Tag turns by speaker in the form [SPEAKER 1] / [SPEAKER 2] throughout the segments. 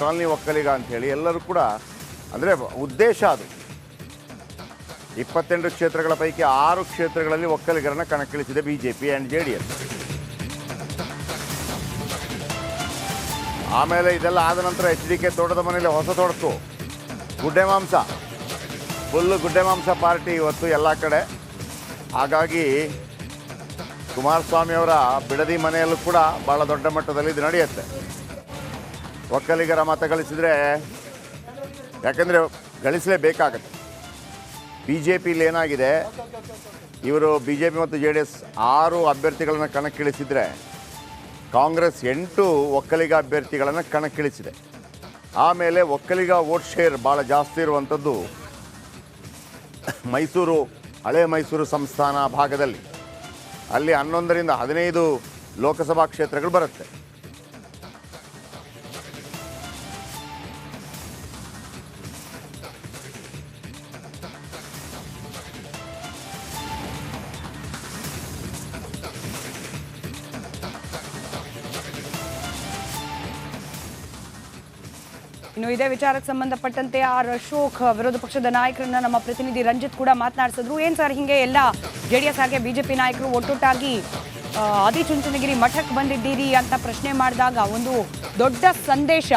[SPEAKER 1] Colony Vokkaliga ಅಂಥೇಳಿ ಎಲ್ಲರೂ ಕೂಡ ಅಂದರೆ ಉದ್ದೇಶ ಅದು 28 ಕ್ಷೇತ್ರಗಳ ಪೈಕಿ 6 ಕ್ಷೇತ್ರಗಳಲ್ಲಿ ಒಕ್ಕಲಿಗರನ್ನು ಕಣಕ್ಕಿಳಿಸಿದೆ ಬಿಜೆಪಿ ಆ್ಯಂಡ್ JDS. ಆಮೇಲೆ ಇದೆಲ್ಲ ಆದ ನಂತರ HDK ತೋಟದ ಮನೆಯಲ್ಲಿ ಹೊಸ ತೊಡಕು, ಗುಡ್ಡೆ ಮಾಂಸ, ಫುಲ್ಲು ಗುಡ್ಡೆ ಮಾಂಸ ಪಾರ್ಟಿ ಇವತ್ತು ಎಲ್ಲ ಕಡೆ. ಹಾಗಾಗಿ ಕುಮಾರಸ್ವಾಮಿ ಅವರ ಬಿಡದಿ ಮನೆಯಲ್ಲೂ ಕೂಡ ಭಾಳ ದೊಡ್ಡ ಮಟ್ಟದಲ್ಲಿ ಇದು ನಡೆಯುತ್ತೆ. ಒಕ್ಕಲಿಗರ ಮತ ಗಳಿಸಿದರೆ, ಯಾಕಂದರೆ ಗಳಿಸಲೇಬೇಕಾಗತ್ತೆ. ಬಿ ಜೆ ಪಿಲಿ ಏನಾಗಿದೆ, ಇವರು BJP ಮತ್ತು JDS 6 ಅಭ್ಯರ್ಥಿಗಳನ್ನು ಕಣಕ್ಕಿಳಿಸಿದರೆ ಕಾಂಗ್ರೆಸ್ 8 ಒಕ್ಕಲಿಗ ಅಭ್ಯರ್ಥಿಗಳನ್ನು ಕಣಕ್ಕಿಳಿಸಿದೆ. ಆಮೇಲೆ ಒಕ್ಕಲಿಗ ವೋಟ್ ಶೇರ್ ಭಾಳ ಜಾಸ್ತಿ ಇರುವಂಥದ್ದು ಮೈಸೂರು, ಹಳೆ ಮೈಸೂರು ಸಂಸ್ಥಾನ ಭಾಗದಲ್ಲಿ. ಅಲ್ಲಿ 11ರಿಂದ 15 ಲೋಕಸಭಾ ಕ್ಷೇತ್ರಗಳು ಬರುತ್ತೆ.
[SPEAKER 2] ಇನ್ನು ಇದೇ ವಿಚಾರಕ್ಕೆ ಸಂಬಂಧಪಟ್ಟಂತೆ ಆರ್ ಅಶೋಕ್ ವಿರೋಧ ಪಕ್ಷದ ನಾಯಕರನ್ನ ನಮ್ಮ ಪ್ರತಿನಿಧಿ ರಂಜಿತ್ ಕೂಡ ಮಾತನಾಡಿಸಿದ್ರು. ಏನ್ ಸರ್, ಹಿಂಗೆ ಎಲ್ಲ JDS ಹಾಗೆ ಬಿಜೆಪಿ ನಾಯಕರು ಒಟ್ಟೊಟ್ಟಾಗಿ ಆದಿಚುಂಚನಗಿರಿ ಮಠಕ್ಕೆ ಬಂದಿದ್ದೀರಿ ಅಂತ ಪ್ರಶ್ನೆ ಮಾಡಿದಾಗ ಒಂದು ದೊಡ್ಡ ಸಂದೇಶ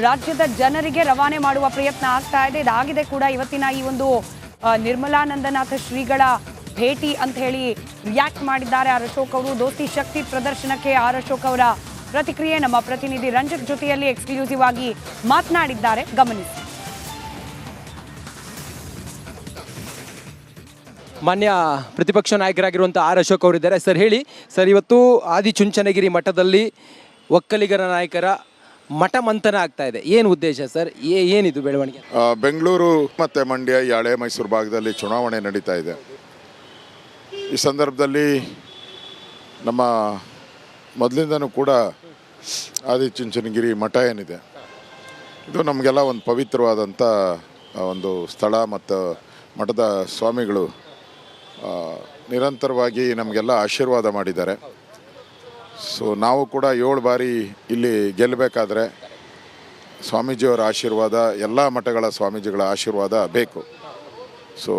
[SPEAKER 2] ರಾಜ್ಯದ ಜನರಿಗೆ ರವಾನೆ ಮಾಡುವ ಪ್ರಯತ್ನ ಆಗ್ತಾ ಇದೆ. ಇದಾಗಿದೆ ಕೂಡ. ಇವತ್ತಿನ ಈ ಒಂದು ನಿರ್ಮಲಾನಂದನಾಥ ಶ್ರೀಗಳ ಭೇಟಿ ಅಂತ ಹೇಳಿ ರಿಯಾಕ್ಟ್ ಮಾಡಿದ್ದಾರೆ ಆರ್ ಅಶೋಕ್ ಅವರು. ದೋಸ್ತಿ ಶಕ್ತಿ ಪ್ರದರ್ಶನಕ್ಕೆ ಆರ್ ಅಶೋಕ್ ಅವರ ಪ್ರತಿಕ್ರಿಯೆ ನಮ್ಮ ಪ್ರತಿನಿಧಿ ರಂಜಿತ್ ಜೊತೆಯಲ್ಲಿ ಎಕ್ಸ್ಕ್ಲೂಸಿವ್ ಆಗಿ ಮಾತನಾಡಿದ್ದಾರೆ, ಗಮನಿಸಿ.
[SPEAKER 3] ಮಾನ್ಯ ಪ್ರತಿಪಕ್ಷ ನಾಯಕರಾಗಿರುವಂಥ ಆರ್ ಅಶೋಕ್ ಅವರಿದ್ದಾರೆ. ಸರ್ ಹೇಳಿ ಸರ್, ಇವತ್ತು ಆದಿಚುಂಚನಗಿರಿ ಮಠದಲ್ಲಿ ಒಕ್ಕಲಿಗರ ನಾಯಕರ ಮಠ ಮಂಥನ ಆಗ್ತಾ ಇದೆ, ಏನು ಉದ್ದೇಶ ಸರ್, ಏನಿದು ಬೆಳವಣಿಗೆ?
[SPEAKER 4] ಬೆಂಗಳೂರು ಮತ್ತು ಮಂಡ್ಯ, ಈ ಹಳೆ ಮೈಸೂರು ಭಾಗದಲ್ಲಿ ಚುನಾವಣೆ ನಡೀತಾ ಇದೆ. ಈ ಸಂದರ್ಭದಲ್ಲಿ ನಮ್ಮ ಮೊದಲಿಂದನೂ ಕೂಡ ಆದಿಚುಂಚನಗಿರಿ ಮಠ ಏನಿದೆ, ಇದು ನಮಗೆಲ್ಲ ಒಂದು ಪವಿತ್ರವಾದಂಥ ಒಂದು ಸ್ಥಳ. ಮತ್ತು ಮಠದ ಸ್ವಾಮಿಗಳು ನಿರಂತರವಾಗಿ ನಮಗೆಲ್ಲ ಆಶೀರ್ವಾದ ಮಾಡಿದ್ದಾರೆ. ಸೊ ನಾವು ಕೂಡ 7 ಬಾರಿ ಇಲ್ಲಿ ಗೆಲ್ಲಬೇಕಾದ್ರೆ ಸ್ವಾಮೀಜಿಯವರ ಆಶೀರ್ವಾದ, ಎಲ್ಲ ಮಠಗಳ ಸ್ವಾಮೀಜಿಗಳ ಆಶೀರ್ವಾದ ಬೇಕು. ಸೊ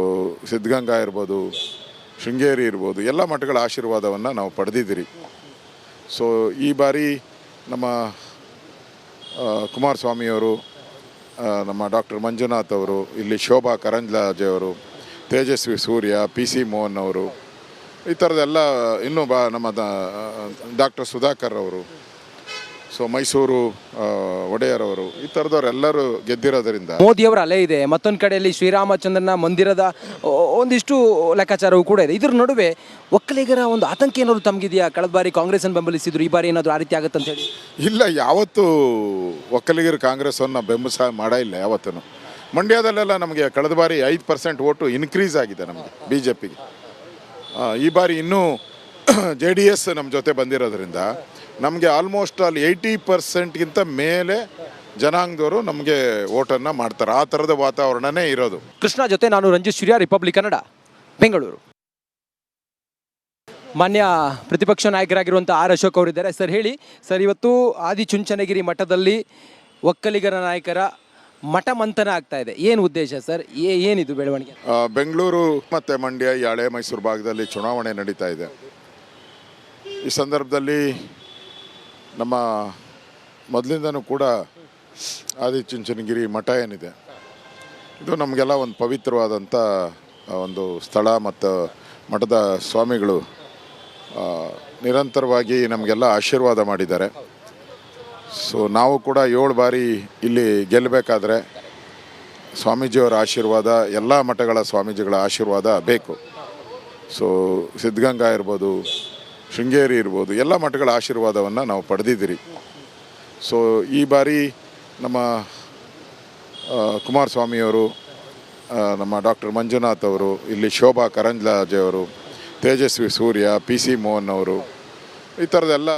[SPEAKER 4] ಸಿದ್ಧಗಂಗಾ ಇರ್ಬೋದು, ಶೃಂಗೇರಿ ಇರ್ಬೋದು, ಎಲ್ಲ ಮಠಗಳ ಆಶೀರ್ವಾದವನ್ನು ನಾವು ಪಡೆದಿದ್ದೀರಿ. ಸೊ ಈ ಬಾರಿ ನಮ್ಮ ಕುಮಾರಸ್ವಾಮಿಯವರು, ನಮ್ಮ ಡಾಕ್ಟರ್ ಮಂಜುನಾಥ್ ಅವರು, ಇಲ್ಲಿ ಶೋಭಾ ಕರಂದ್ಲಾಜೆಯವರು, ತೇಜಸ್ವಿ ಸೂರ್ಯ, PC ಮೋಹನ್ ಅವರು, ಈ ಥರದ್ದೆಲ್ಲ ಇನ್ನೂ ನಮ್ಮ ಡಾಕ್ಟರ್ ಸುಧಾಕರ್ ಅವರು, ಸೊ ಮೈಸೂರು ಒಡೆಯರ್ ಅವರು, ಈ ಥರದವರೆಲ್ಲರೂ ಗೆದ್ದಿರೋದರಿಂದ
[SPEAKER 3] ಮೋದಿಯವರ ಅಲೆ ಇದೆ. ಮತ್ತೊಂದು ಕಡೆಯಲ್ಲಿ ಶ್ರೀರಾಮಚಂದ್ರನ ಮಂದಿರದ ಒಂದಿಷ್ಟು ಲೆಕ್ಕಾಚಾರವೂ ಕೂಡ ಇದೆ. ಇದ್ರ ನಡುವೆ ಒಕ್ಕಲಿಗರ ಒಂದು ಆತಂಕ ಏನಾದ್ರು ತಮಗಿದೆಯಾ? ಕಳೆದ ಬಾರಿ ಕಾಂಗ್ರೆಸ್ಸನ್ನು ಬೆಂಬಲಿಸಿದ್ರು, ಈ ಬಾರಿ ಏನಾದರೂ ಆ ರೀತಿ ಆಗುತ್ತೆ ಅಂತ ಹೇಳಿ?
[SPEAKER 4] ಇಲ್ಲ, ಯಾವತ್ತೂ ಒಕ್ಕಲಿಗರು ಕಾಂಗ್ರೆಸ್ಸನ್ನು ಬೆಂಬಲ ಮಾಡೇ ಇಲ್ಲ ಯಾವತ್ತೂ. ಮಂಡ್ಯದಲ್ಲೆಲ್ಲ ನಮಗೆ ಕಳೆದ ಬಾರಿ 5% ಓಟು ಇನ್ಕ್ರೀಸ್ ಆಗಿದೆ ನಮಗೆ BJPಗೆ. ಈ ಬಾರಿ ಇನ್ನೂ JDS ನಮ್ಮ ಜೊತೆ ಬಂದಿರೋದ್ರಿಂದ ನಮಗೆ ಆಲ್ಮೋಸ್ಟ್ ಅಲ್ಲಿ 80%ಗಿಂತ ಮೇಲೆ ಜನಾಂಗದವರು ನಮಗೆ ಓಟನ್ನು ಮಾಡ್ತಾರೆ. ಆ ಥರದ ವಾತಾವರಣನೇ ಇರೋದು.
[SPEAKER 3] ಕೃಷ್ಣ ಜೊತೆ ನಾನು ರಂಜಿತ್ ಸೂರ್ಯ, ರಿಪಬ್ಲಿಕ್ ಕನ್ನಡ, ಬೆಂಗಳೂರು. ಮಾನ್ಯ ಪ್ರತಿಪಕ್ಷ ನಾಯಕರಾಗಿರುವಂಥ ಆರ್ ಅಶೋಕ್ ಅವರಿದ್ದಾರೆ. ಸರ್ ಹೇಳಿ ಸರ್, ಇವತ್ತು ಆದಿಚುಂಚನಗಿರಿ ಮಠದಲ್ಲಿ ಒಕ್ಕಲಿಗರ ನಾಯಕರ ಮಠ ಮಂಥನ ಆಗ್ತಾ ಇದೆ, ಏನು ಉದ್ದೇಶ ಸರ್, ಏನಿದು ಬೆಳವಣಿಗೆ?
[SPEAKER 4] ಬೆಂಗಳೂರು ಮತ್ತು ಮಂಡ್ಯ, ಈ ಹಳೆ ಮೈಸೂರು ಭಾಗದಲ್ಲಿ ಚುನಾವಣೆ ನಡೀತಾ ಇದೆ. ಈ ಸಂದರ್ಭದಲ್ಲಿ ನಮ್ಮ ಮೊದಲಿಂದನೂ ಕೂಡ ಆದಿಚುಂಚನಗಿರಿ ಮಠ ಏನಿದೆ, ಇದು ನಮಗೆಲ್ಲ ಒಂದು ಪವಿತ್ರವಾದಂಥ ಒಂದು ಸ್ಥಳ. ಮತ್ತು ಮಠದ ಸ್ವಾಮಿಗಳು ನಿರಂತರವಾಗಿ ನಮಗೆಲ್ಲ ಆಶೀರ್ವಾದ ಮಾಡಿದ್ದಾರೆ. ಸೊ ನಾವು ಕೂಡ 7 ಬಾರಿ ಇಲ್ಲಿ ಗೆಲ್ಲಬೇಕಾದ್ರೆ ಸ್ವಾಮೀಜಿಯವರ ಆಶೀರ್ವಾದ, ಎಲ್ಲ ಮಠಗಳ ಸ್ವಾಮೀಜಿಗಳ ಆಶೀರ್ವಾದ ಬೇಕು. ಸೊ ಸಿದ್ಧಗಂಗಾ ಇರ್ಬೋದು, ಶೃಂಗೇರಿ ಇರ್ಬೋದು, ಎಲ್ಲ ಮಠಗಳ ಆಶೀರ್ವಾದವನ್ನು ನಾವು ಪಡೆದಿದ್ದೀರಿ. ಸೊ ಈ ಬಾರಿ ನಮ್ಮ ಕುಮಾರಸ್ವಾಮಿಯವರು, ನಮ್ಮ ಡಾಕ್ಟರ್ ಮಂಜುನಾಥ್ ಅವರು, ಇಲ್ಲಿ ಶೋಭಾ ಕರಂದ್ಲಾಜೆಯವರು, ತೇಜಸ್ವಿ ಸೂರ್ಯ, PC ಮೋಹನ್ ಅವರು, ಈ ಥರದ್ದೆಲ್ಲ